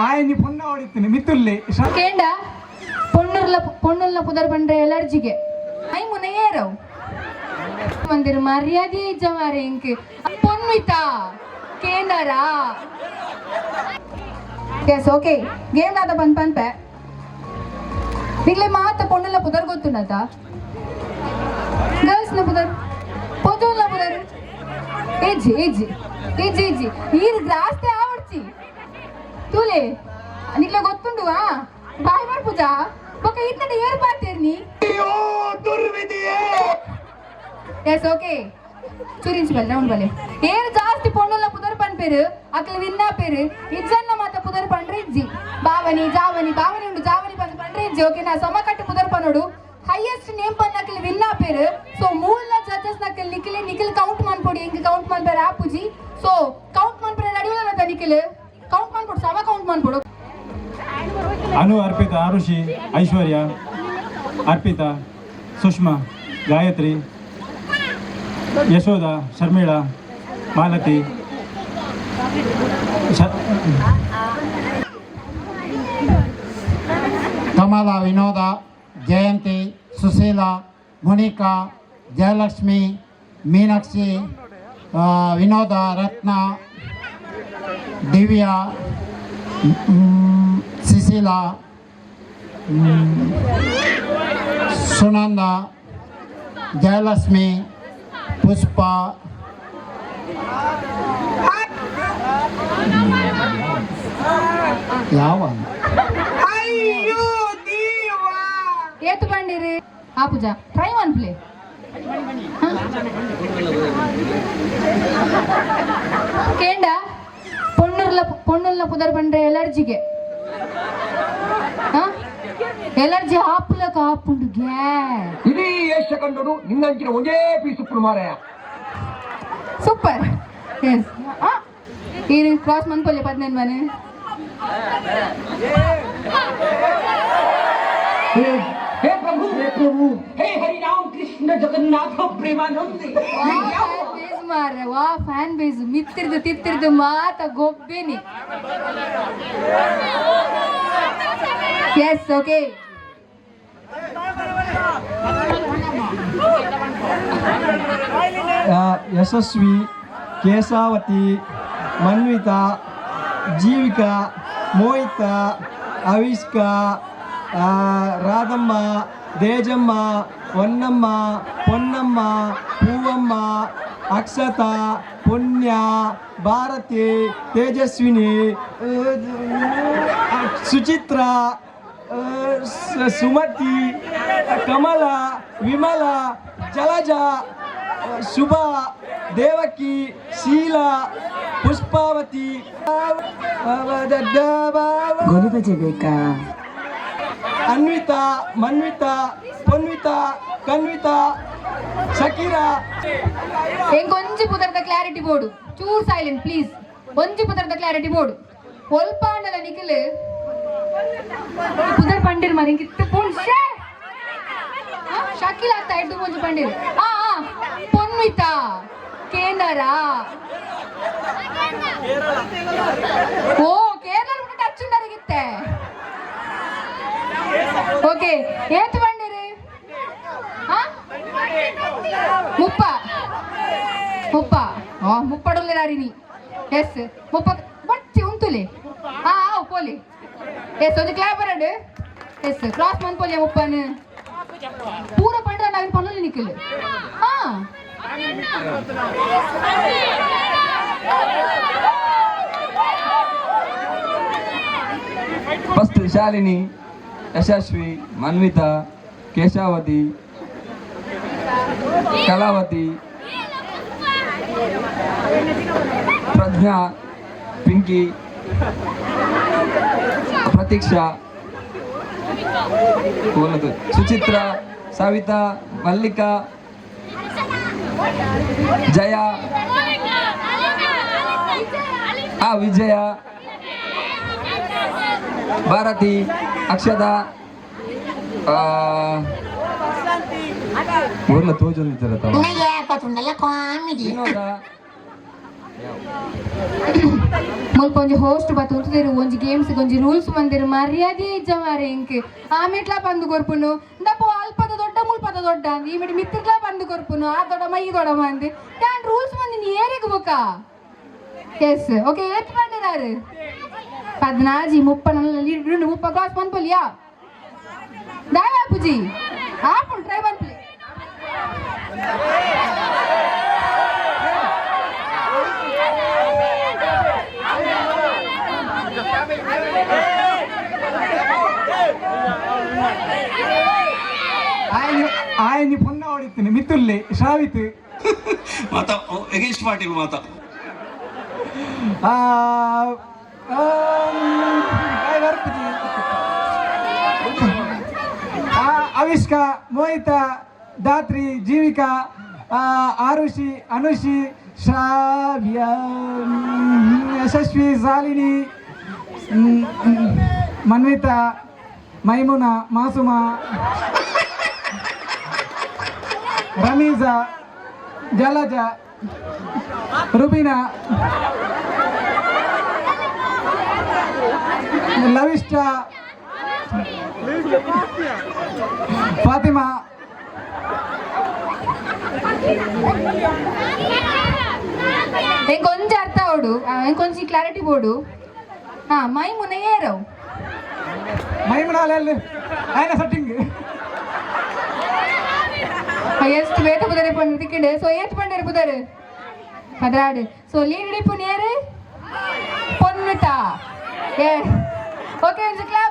ఆయన్ని పొన్న ఓడిస్తుంది మిత్తుల్లి కేండ పొన్నుల పుదర్ పండ్ರೆ ఎలర్జీಗೆ ఐ మునయేరవు మందిర్ మర్యాದೆ ఇచ్చమారే ఇంక పొన్వితా కేండరా yes ఓಕೆ game ನಾದ ಪನ್ಪೆ ನಿಗ್ಲೆ ಮಾತ ಪೊಣ್ಣುಲ ಪುದರ್ ಗೊತ್ತುಂಡತ ಗರ್ಲ್ಸ್ ನ ಪುದರ್ ಪೊಜೋಲ ಪುದರ್ ಏಜಿ ಏಜಿ ಏಜಿ ಏಜಿ ಈರ್ ಗ್ರಾಸ್ತೆ ಆವಡ್ಚಿ ತೂಲೆ ನಿಗ್ಲೆ ಗೊತ್ತುಂಡುವಾ ಬಾಯ್ ಮಾಡ್ ಪೂಜಾ ಬೊಕ ಇತ್ತಡೆ ಏರ್ ಪಾತೇರ್ನಿ ಅಯ್ಯೋ ದುರ್ವಿಧಿಯೇ ಎಸ್ ಓಕೆ ಚುರಿಂಚ್ ಬಲ್ಲೆ ರೌಂಡ್ ಬಲ್ಲೆ ಏರ್ ಜಾಸ್ತಿ ಪೊಣ್ಣುಲ ಪುದರ್ ಪನ್ಪೇರು ಅಕ್ಲ ವಿನ್ನ ಪೇರು ಇಜ್ಜನ್ನ ಮಾತ ಪುದರ್ ಪಂಡ್ರೆ ಇಜ್ಜಿ ಬಾವನಿ ಜಾವನಿ ಬಾವನಿ ಉಂಡು ಜಾವನಿ ಬಂದು ಪಂಡ್ರೆ ಇಜ್ಜಿ ಓಕೆ ನಾ ಸಮಕಟ್ಟು ಪುದರ್ ಪನ್ನೋಡು ಹೈಯೆಸ್ಟ್ ನೇಮ್ ಪನ್ನಕ್ಲಿ ವಿನ್ನ ಪೇರು ಸೊ ಮೂಲ ಜಡ್ಜಸ್ ನಕ್ಕಲ್ ನಿಖಿಲ್ ಕೌಂಟ್ ಮಾಡ್ಕೊಡಿ ಹೆಂಗೆ ಕೌಂಟ್ ಮಾಡ್ಬೇರ ಆಪುಜಿ ಸೊ ಕೌಂಟ್ ಮಾಡ್ಬೇರ ನಡಿಯೋಲ್ಲ ಅಂತ ನಿಖಿಲ್ ಕೌಂಟ್ ಮಾಡ್ಕೊಡು ಸಮ ಕೌಂಟ್ ಮಾಡ್ಕೊಡು ಅನು ಅರ್ಪಿತಾ ಆರುಷಿ ಐಶ್ವರ್ಯ ಅರ್ಪಿತಾ ಸುಷ್ಮಾ ಗಾಯತ್ರಿ ಯಶೋಧ ಶರ್ಮಿಳಾ ಮಾಲತಿ ಕಮಲ ವಿನೋದ ಜಯಂತಿ ಸುಶೀಲಾ ಮುನಿಕಾ ಜಯಲಕ್ಷ್ಮಿ ಮೀನಾಕ್ಷಿ ವಿನೋದ ರತ್ನ ದಿವ್ಯಾ ಸುಶೀಲಾ ಸುನಂದ ಜಯಲಕ್ಷ್ಮಿ ಪುಷ್ಪ ಯಾವ ಅಯ್ಯೋ ದೇವಾ ಏತು ಬಂದಿರಿ ಆ ಪೂಜಾ ಟ್ರೈ ಒನ್ ಪ್ಲೇ ಕೇಂಡ పొన్నుల పుదర్ పండ్ರೆ ఎలర్జీಗೆ ಎಲರ್ಜಿ ಹಾಪುಲಕ ಹಾಪುಂಡು ಗ್ಯಾ ಇಡೀ ಏಷ್ಯ ಕಂಡು ನಿನ್ನಂಚಿನ ಒಂದೇ ಪೀಸ್ ಉಪ್ಪು ಮಾರಾಯ ಸೂಪರ್ ಎಸ್ ಈ ಕ್ರಾಸ್ ಮನ್ಪಲ್ಲೆ 15 ಮನೆ हे प्रभु हे हरि राम कृष्ण जगन्नाथ प्रेमानंद ಮಾರ್ರೆ ವಾ ಫ್ಯಾನ್ ಬೇಸ್ ತಿತ್ತಿರ್ದು ಮಾತ ಗೊಬ್ಬೇನಿ ಎಸ್ ಓಕೆ ಯಶಸ್ವಿ ಕೇಶಾವತಿ ಮನ್ವಿತಾ ಜೀವಿಕಾ ಮೋಹಿತಾ ಅವಿಷ್ಕಾ ರಾಧಮ್ಮ ದೇಜಮ್ಮ ಹೊನ್ನಮ್ಮ ಪೊನ್ನಮ್ಮ ಹೂವಮ್ಮ ಅಕ್ಷತಾ ಪುಣ್ಯ ಭಾರತಿ ತೇಜಸ್ವಿನಿ ಸುಚಿತ್ರ ಸುಮತಿ ಕಮಲ ವಿಮಲ ಜಲಜ ಶುಭ ದೇವಕಿ ಶೀಲಾ ಪುಷ್ಪಾವತಿ ಗೊಲಿಬಜಬೇಕಾ ಅನ್ವಿತಾ ಮನ್ವಿತಾ ಪೊನ್ವಿತಾ ಕನ್ವಿತಾ ಶಕೀರಾ ಎಂಗೊಂಜಿ ಪುದರ್ದ ಕ್ಲಾರಿಟಿ ಬೋರ್ಡು ಚೂರ್ ಸೈಲೆಂಟ್ ಪ್ಲೀಸ್ ಒಂಜಿ ಪುದರ್ದ ಕ್ಲಾರಿಟಿ ಬೋರ್ಡು ಒಲ್ಪ ಅಂಡಲ ನಿಖಿಲ್ ಪುದರ್ ಪಂಡಿರ್ ಮರಿ ಕಿತ್ತು ಪುಣ್ಶೆ ಶಕೀಲ್ ಆಗ್ತಾ ಇದ್ದು ಮುಂಜಿ ಪಂಡಿರ್ ಪೊನ್ವಿತಾ ಕೇಂದರಾ ಓ ಕೇರಳ ಟಚ್ ಉಂಡರಿಗಿತ್ತೆ ಓಕೆ ಏತು ಬಂದಿರಿ ಮುಪ್ಪಡುಲ್ಲಾರಿನಿ ಎಸ್ ಮುಪ್ಪ ಬಚ್ಚಿ ಉಂತುಲೆ ಪೋಲಿ ಎಸ್ ಒಂದು ಕ್ಲಾಪ್ ಬರಡು ಎಸ್ ಕ್ರಾಸ್ ಮನ್ ಪೋಲಿ ಮುಪ್ಪನ್ ಪೂರ ಪಂಡ ನಾವಿನ ಪನ್ನೊಲಿ ನಿಕ್ಕಲು ಫಸ್ಟ್ ಶಾಲಿನಿ ಯಶಸ್ವಿ ಮನ್ವಿತಾ ಕೇಶಾವತಿ ಕಲಾವತಿ ಪ್ರಜ್ಞಾ ಪಿಂಕಿ ಪ್ರತೀಕ್ಷಾ ಸುಚಿತ್ರ ಸವಿತಾ ಮಲ್ಲಿಕಾ ಜಯ ವಿಜಯ ಭಾರತಿ ಅಕ್ಷತಾ ಊರ್ಲ ತೋಜೊಂದಿದ್ದಾರೆ ವಿನೋದ ಮುಲ್ಪ ಒಂಜಿ ಹೋಸ್ಟ್ ಬತ್ತ ಉಂತುದೆರು ಒಂಜಿ ಗೇಮ್ಸ್ ಒಂಜಿ ರೂಲ್ಸ್ ಬಂದಿರು ಮರ್ಯಾದೆ ಇಜ್ಜ ಮಾರೆ ಇಂಕ್ ಆಮೆಟ್ಲ ಬಂದು ಕೊರ್ಪುನು ದಪ್ಪ ಅಲ್ಪದ ದೊಡ್ಡ ಮುಲ್ಪದ ದೊಡ್ಡ ಈ ಮಿಡಿ ಮಿತ್ರಲ ಬಂದು ಕೊರ್ಪುನು ಆ ದೊಡ್ಡಮ್ಮ ಈ ದೊಡ್ಡಮ್ಮ ಅಂದ್ ಯಾನ್ ರೂಲ್ಸ್ ಬಂದಿನಿ ಏರಿಗ್ ಬೋಕಾ ಎಸ್ ಓಕೆ ಎತ್ ಬಂದಿರಾರು 14 30 ಲೀಡ್ 30 ಕ್ಲಾಸ್ ಪನ್ಪಲಿಯಾ दाया पुजी आप ट्राई वन प्ले ఆయన పొన్న ಹೊಡಿತೀನಿ ಮಿತ್ತುಲ್ಲೆ ಶ್ರಾವಿತ್ ಮಾತಾ ಎಗೇನ್ಸ್ಟ್ ಪಾರ್ಟಿ ಮಾತಾ ಅವಿಷ್ಕಾ ಮೋಹಿತ ದಾತ್ರಿ ಜೀವಿಕಾ ಆರುಷಿ ಅನುಷಿ ಶ್ರಾವ್ಯ ಯಶಸ್ವಿ ಶಾಲಿನಿ ಮನ್ವಿತಾ ಮೈಮುನಾ ಮಾಸುಮಾ ರಮೀಜಾ ಜಲಜಾ ರುಬಿನಾ ಲವಿಷ್ಠಾ ಫಾತಿಮಾ ఇంకొంచెం అర్థం అవడు ఇంకొంచెం క్లారిటీ పోడు మైమున ఏరవు ಮೈಮುನಾಲೆಲ್ಲ ఆయన ಸೆಟ್ಟಿಂಗ್ ಎಷ್ಟು ವೇಟ ಬುದರೆ ಪಂಡ ತಿಕ್ಕಿಡೆ ಸೊ ಏತ್ ಪಂಡರು ಬುದರೆ ಅದ್ರಾಡು ಸೊ ಲೀಡ್ ಪುನೇರು ಪೊನ್ನುಟ ಓಕೆ ಕ್ಲಾಪ್